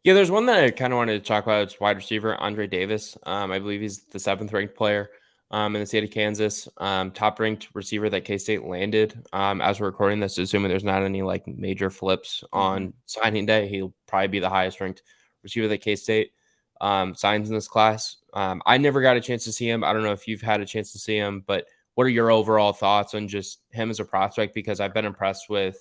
Yeah, there's one that I kind of wanted to talk about. It's wide receiver Andre Davis. I believe he's the 7th ranked player in the state of Kansas. Top ranked receiver that K-State landed. As we're recording this, assuming there's not any like major flips on signing day, he'll probably be the highest ranked receiver that K-State signs in this class. I never got a chance to see him. I don't know if you've had a chance to see him, but what are your overall thoughts on just him as a prospect? Because I've been impressed with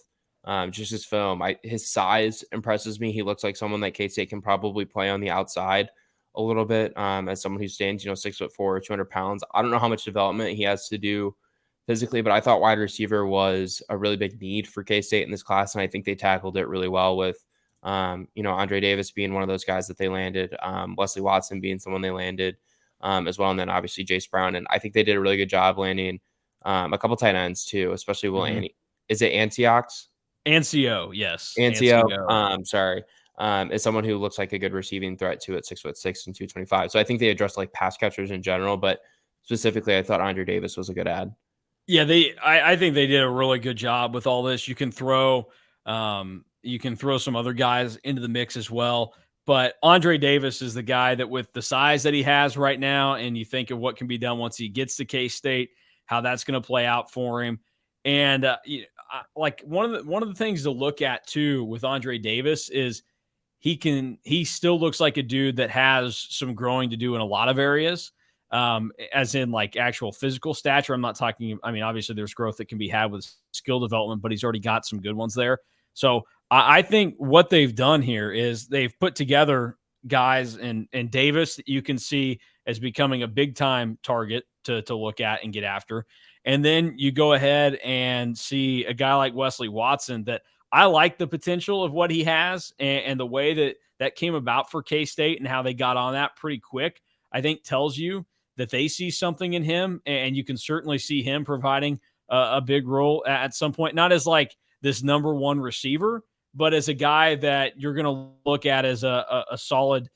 just his film. His size impresses me. He looks like someone that K-State can probably play on the outside a little bit as someone who stands, 6'4", 200 pounds. I don't know how much development he has to do physically, but I thought wide receiver was a really big need for K-State in this class, and I think they tackled it really well with, Andre Davis being one of those guys that they landed, Wesley Watson being someone they landed as well, and then obviously Jace Brown. And I think they did a really good job landing a couple tight ends too, especially Will Annie. Is it Antiochs? Ancio, yes. Ancio, sorry, is someone who looks like a good receiving threat too at 6'6" and 225. So I think they addressed like pass catchers in general, but specifically, I thought Andre Davis was a good ad. Yeah, I think they did a really good job with all this. You can throw some other guys into the mix as well. But Andre Davis is the guy that, with the size that he has right now, and you think of what can be done once he gets to K-State, how that's going to play out for him. And like one of the things to look at too with Andre Davis is he still looks like a dude that has some growing to do in a lot of areas. As in like actual physical stature. I'm not talking, I mean, obviously there's growth that can be had with skill development, but he's already got some good ones there. So I think what they've done here is they've put together guys and Davis that you can see as becoming a big time target to look at and get after. And then you go ahead and see a guy like Wesley Watson that I like the potential of what he has, and the way that came about for K-State and how they got on that pretty quick, I think tells you that they see something in him, and you can certainly see him providing a big role at some point, not as like this number one receiver, but as a guy that you're going to look at as a solid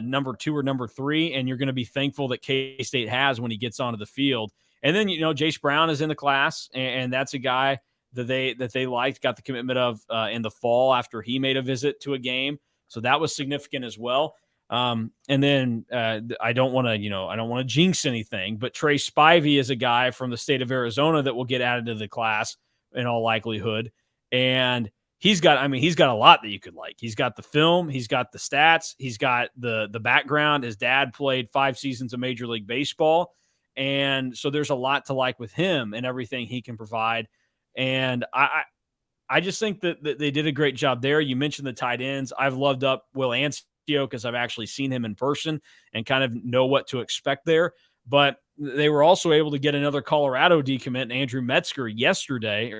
number 2 or number 3, and you're going to be thankful that K-State has when he gets onto the field. And then, Jace Brown is in the class, and that's a guy that they liked, got the commitment of in the fall after he made a visit to a game. So that was significant as well. And then I don't want to jinx anything, but Trey Spivey is a guy from the state of Arizona that will get added to the class in all likelihood. And he's got a lot that you could like. He's got the film, he's got the stats, he's got the background. His dad played 5 seasons of Major League Baseball. And so there's a lot to like with him and everything he can provide. And I just think that they did a great job there. You mentioned the tight ends. I've loved up Will Ancio because I've actually seen him in person and kind of know what to expect there. But they were also able to get another Colorado decommit, Andrew Metzger, yesterday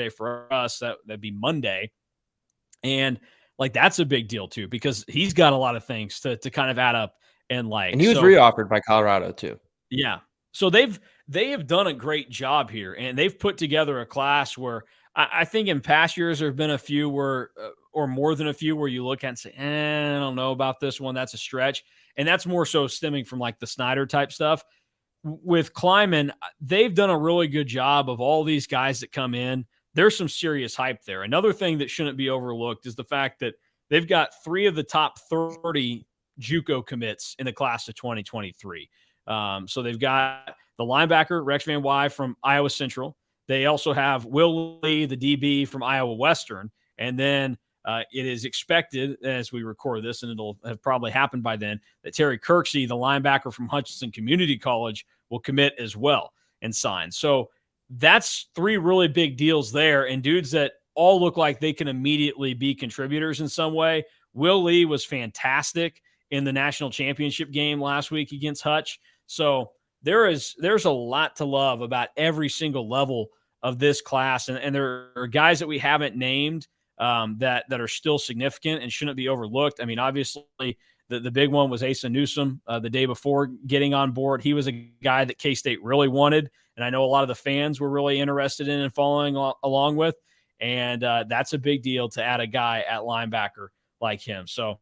for us. That'd be Monday. And like, that's a big deal too, because he's got a lot of things to kind of add up and like. And he was reoffered by Colorado too. Yeah. So they have done a great job here, and they've put together a class where I think in past years there have been a few where, or more than a few, where you look at and say, I don't know about this one. That's a stretch. And that's more so stemming from like the Snyder type stuff. With Kleiman, they've done a really good job of all these guys that come in. There's some serious hype there. Another thing that shouldn't be overlooked is the fact that they've got 3 of the top 30 JUCO commits in the class of 2023. So they've got the linebacker, Rex Van Wy from Iowa Central. They also have Will Lee, the DB from Iowa Western. And then it is expected, as we record this, and it'll have probably happened by then, that Terry Kirksey, the linebacker from Hutchinson Community College, will commit as well. and signed. So that's 3 really big deals there, and dudes that all look like they can immediately be contributors in some way. Will Lee was fantastic in the national championship game last week against Hutch. So there's a lot to love about every single level of this class, and there are guys that we haven't named that are still significant and shouldn't be overlooked. I mean, obviously, the big one was Asa Newsome the day before getting on board. He was a guy that K-State really wanted, and I know a lot of the fans were really interested in and following along with. And that's a big deal to add a guy at linebacker like him. So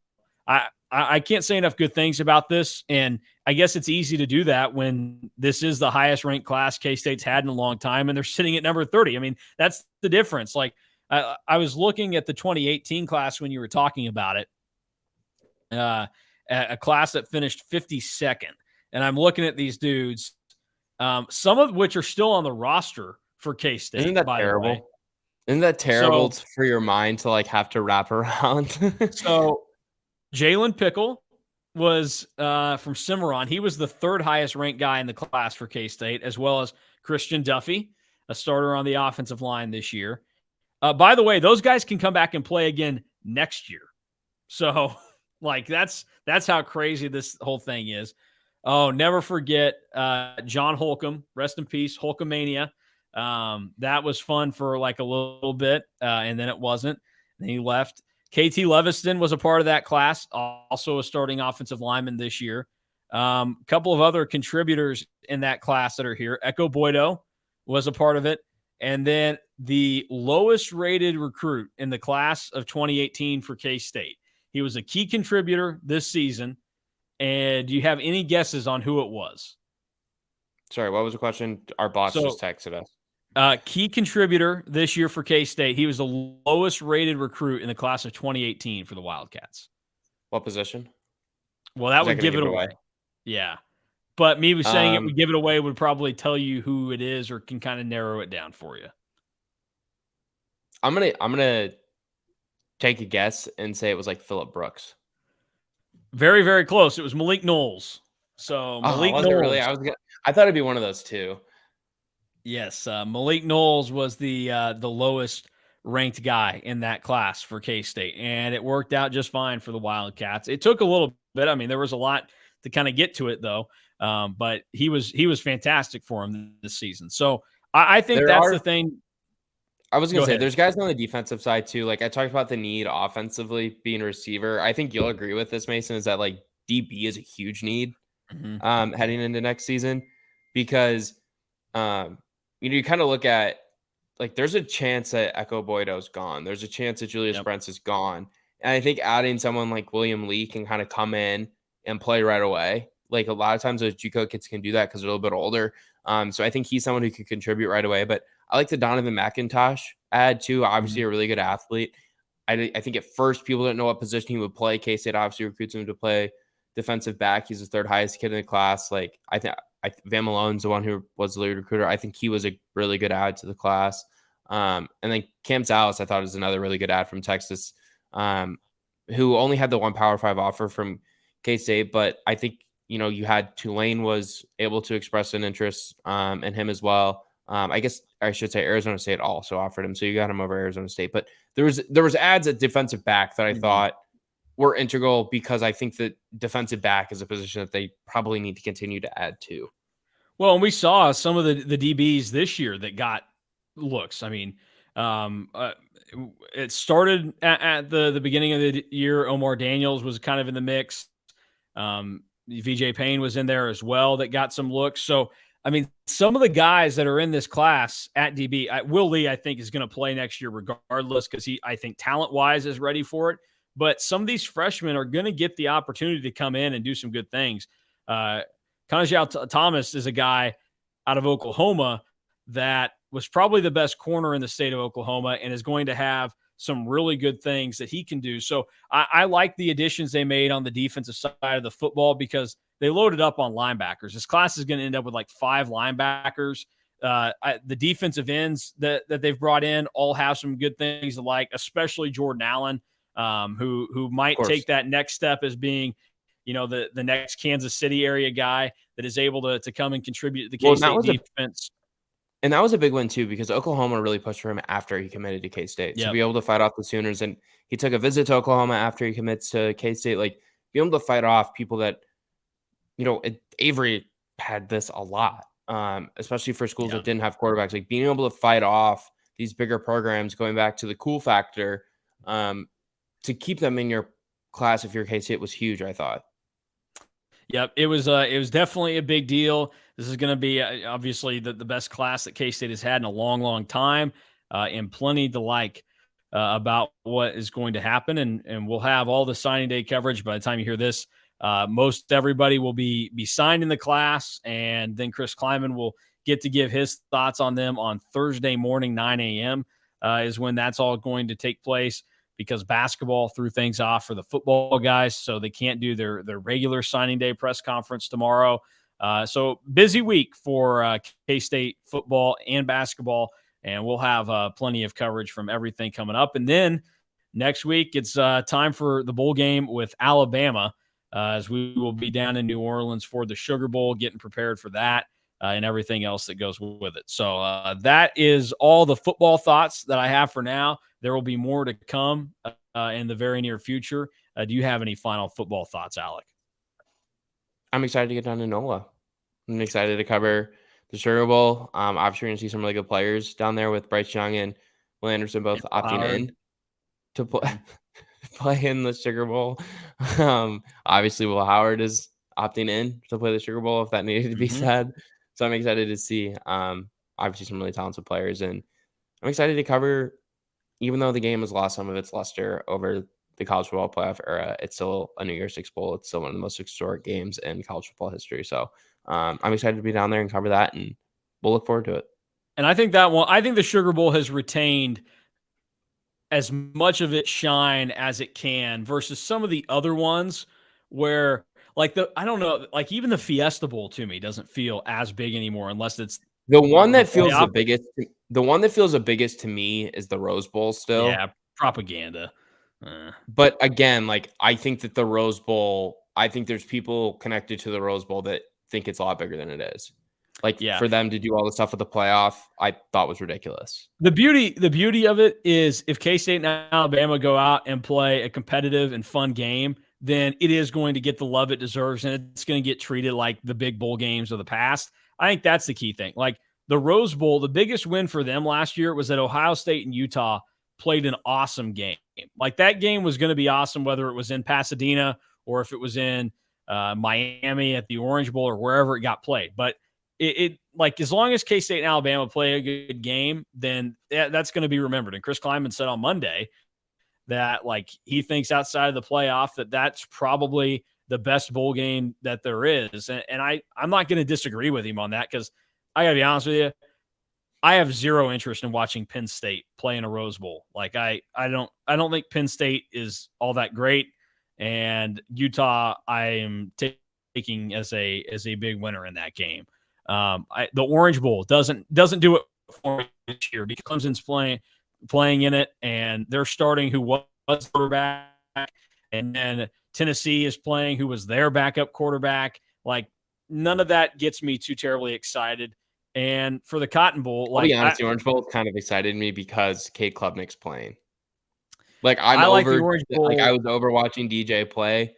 I can't say enough good things about this. And I guess it's easy to do that when this is the highest ranked class K-State's had in a long time, and they're sitting at number 30. I mean, that's the difference. Like, I was looking at the 2018 class when you were talking about it, a class that finished 52nd. And I'm looking at these dudes, some of which are still on the roster for K-State. Isn't that by terrible? The way. Isn't that terrible for your mind to like have to wrap around? So Jalen Pickle was from Cimarron. He was the 3rd highest ranked guy in the class for K-State, as well as Christian Duffy, a starter on the offensive line this year. By the way, those guys can come back and play again next year. So, like, that's how crazy this whole thing is. Oh, never forget John Holcomb. Rest in peace, Holcomania. That was fun for like a little bit, and then it wasn't. Then he left. KT Leviston was a part of that class, also a starting offensive lineman this year. A couple of other contributors in that class that are here. Echo Boydo was a part of it. And then the lowest rated recruit in the class of 2018 for K-State. He was a key contributor this season. And do you have any guesses on who it was? Sorry, what was the question? Our boss just texted us. Key contributor this year for K-State. He was the lowest rated recruit in the class of 2018 for the Wildcats. What position? Well, that would give it away. Yeah. But me saying it would give it away would probably tell you who it is or can kind of narrow it down for you. I'm gonna take a guess and say it was like Phillip Brooks. Very, very close. It was Malik Knowles. So Malik was Knowles. It really? I thought it'd be one of those two. Yes, Malik Knowles was the lowest ranked guy in that class for K-State, and it worked out just fine for the Wildcats. It took a little bit. I mean, there was a lot to kind of get to it, though. But he was fantastic for him this season. So I think that's the thing. I was going to say, there's guys on the defensive side, too. Like, I talked about the need offensively being a receiver. I think you'll agree with this, Mason, is that, like, DB is a huge need heading into next season because, you kind of look at, like, there's a chance that Echo Boydo's gone. There's a chance that Julius Brents is gone. And I think adding someone like William Lee can kind of come in and play right away. Like, a lot of times those JUCO kids can do that because they're a little bit older. So I think he's someone who could contribute right away. But I like the Donovan McIntosh add too. Obviously, a really good athlete. I think at first people didn't know what position he would play. K-State obviously recruits him to play defensive back. He's the 3rd highest kid in the class. Like, I think Van Malone's the one who was the lead recruiter. I think he was a really good add to the class. And then Cam Salas, I thought, is another really good add from Texas, who only had the one Power 5 offer from K-State. But I think, you had Tulane was able to express an interest in him as well. I guess I should say Arizona State also offered him. So you got him over Arizona State. But there was ads at defensive back that I thought were integral because I think that defensive back is a position that they probably need to continue to add to. Well, and we saw some of the DBs this year that got looks. I mean, it started at the beginning of the year. Omar Daniels was kind of in the mix. VJ Payne was in there as well that got some looks. So, I mean, some of the guys that are in this class at DB, Will Lee, I think, is going to play next year regardless because I think, talent-wise is ready for it. But some of these freshmen are going to get the opportunity to come in and do some good things. Kanajao Thomas is a guy out of Oklahoma that was probably the best corner in the state of Oklahoma and is going to have some really good things that he can do. So I like the additions they made on the defensive side of the football because they loaded up on linebackers. This class is going to end up with like 5 linebackers. The defensive ends that they've brought in all have some good things to like, especially Jordan Allen, who might take that next step as being, the next Kansas City area guy that is able to come and contribute to the Well, K-State defense. and that was a big win too, because Oklahoma really pushed for him after he committed to K-State. So Yep. be able to fight off the Sooners, and he took a visit to Oklahoma after he commits to K-State. Like, be able to fight off people that, Avery had this a lot, especially for schools that didn't have quarterbacks. Like, being able to fight off these bigger programs, going back to the cool factor, to keep them in your class if you're K-State was huge, I thought. Yep, it was definitely a big deal. This is going to be obviously the best class that K-State has had in a long, long time, and plenty to like about what is going to happen. And we'll have all the signing day coverage by the time you hear this. Most everybody will be signed in the class, and then Chris Kleiman will get to give his thoughts on them on Thursday morning, 9 a.m. Is when that's all going to take place, because basketball threw things off for the football guys, so they can't do their regular signing day press conference tomorrow. So busy week for K-State football and basketball, and we'll have plenty of coverage from everything coming up. And then next week, it's time for the bowl game with Alabama, as we will be down in New Orleans for the Sugar Bowl, getting prepared for that. And everything else that goes with it. So that is all the football thoughts that I have for now. There will be more to come in the very near future. Do you have any final football thoughts, Alec? I'm excited to get down to NOLA. I'm excited to cover the Sugar Bowl. Obviously, we're going to see some really good players down there with Bryce Young and Will Anderson both opting in to play in the Sugar Bowl. Obviously, Will Howard is opting in to play the Sugar Bowl if that needed to be said. So I'm excited to see obviously some really talented players, and I'm excited to cover, even though the game has lost some of its luster over the college football playoff era, it's still a New Year's Six Bowl. It's still one of the most historic games in college football history. So I'm excited to be down there and cover that, and we'll look forward to it. And I think the Sugar Bowl has retained as much of its shine as it can versus some of the other ones where, like, I don't know, like even the Fiesta Bowl to me doesn't feel as big anymore unless it's the one that feels the biggest. The one that feels the biggest to me is the Rose Bowl still. Yeah, propaganda. But again, like, I think that the Rose Bowl, I think there's people connected to the Rose Bowl that think it's a lot bigger than it is. Like, for them to do all the stuff with the playoff, I thought was ridiculous. The beauty of it is if K-State and Alabama go out and play a competitive and fun game, then it is going to get the love it deserves, and it's going to get treated like the big bowl games of the past. I think that's the key thing. Like the Rose Bowl, the biggest win for them last year was that Ohio State and Utah played an awesome game. Like that game was going to be awesome, whether it was in Pasadena or if it was in Miami at the Orange Bowl or wherever it got played. But it like, as long as K-State and Alabama play a good game, then that's going to be remembered. And Chris Kleiman said on Monday that, like, he thinks outside of the playoff that's probably the best bowl game that there is. And I'm not going to disagree with him on that, because I got to be honest with you, I have zero interest in watching Penn State play in a Rose Bowl. Like I don't think Penn State is all that great, and Utah I am taking as a big winner in that game. The Orange Bowl doesn't do it for me this year because Clemson's playing in it, and they're starting who was quarterback, and then Tennessee is playing who was their backup quarterback. Like, none of that gets me too terribly excited. And for the Cotton Bowl, like, I'll be honest, the Orange Bowl kind of excited me because Cade Klubnik's playing. Like, I like the Orange Bowl. Like, I was over watching DJ play.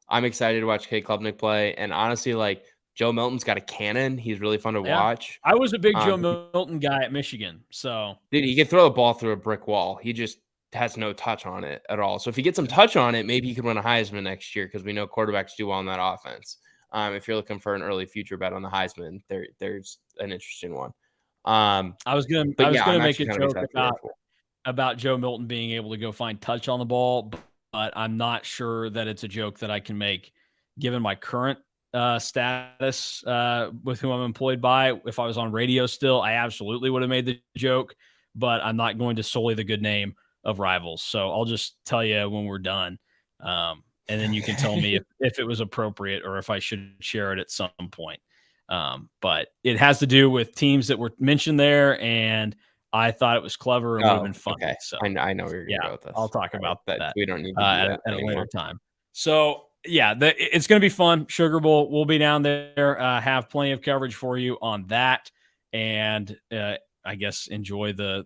I'm excited to watch Cade Klubnik play, and honestly, like, Joe Milton's got a cannon. He's really fun to watch. I was a big Joe Milton guy at Michigan. So, dude, he could throw the ball through a brick wall. He just has no touch on it at all. So if he gets some touch on it, maybe he could win a Heisman next year, because we know quarterbacks do well on that offense. If you're looking for an early future bet on the Heisman, there's an interesting one. I was gonna make a joke about Joe Milton being able to go find touch on the ball, but I'm not sure that it's a joke that I can make given my current status with whom I'm employed by. If I was on radio still, I absolutely would have made the joke, but I'm not going to sully the good name of Rivals. So I'll just tell you when we're done. And then you can tell me if it was appropriate or if I should share it at some point. But it has to do with teams that were mentioned there, and I thought it was clever and would have been funny. Okay. So I know where you're going to go with this. I'll talk about that. We don't need to at a later time. So yeah, it's going to be fun. Sugar Bowl, we'll be down there, have plenty of coverage for you on that, and I guess enjoy the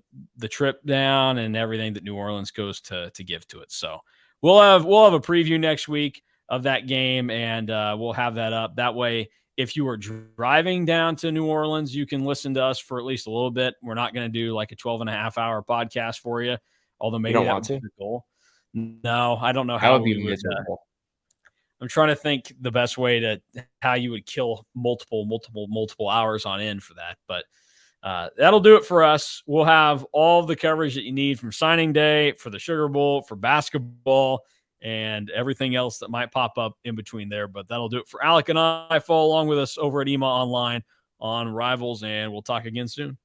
trip down and everything that New Orleans goes to give to it. So we'll have a preview next week of that game, and we'll have that up. That way, if you are driving down to New Orleans, you can listen to us for at least a little bit. We're not going to do like a 12 and a half hour podcast for you, although You maybe don't that want would be to? the goal. No, I don't know That how would be we would. miserable. I'm trying to think the best way to how you would kill multiple hours on end for that. But that'll do it for us. We'll have all the coverage that you need from signing day, for the Sugar Bowl, for basketball, and everything else that might pop up in between there. But that'll do it for Alec and I. Follow along with us over at EMAW Online on Rivals, and we'll talk again soon.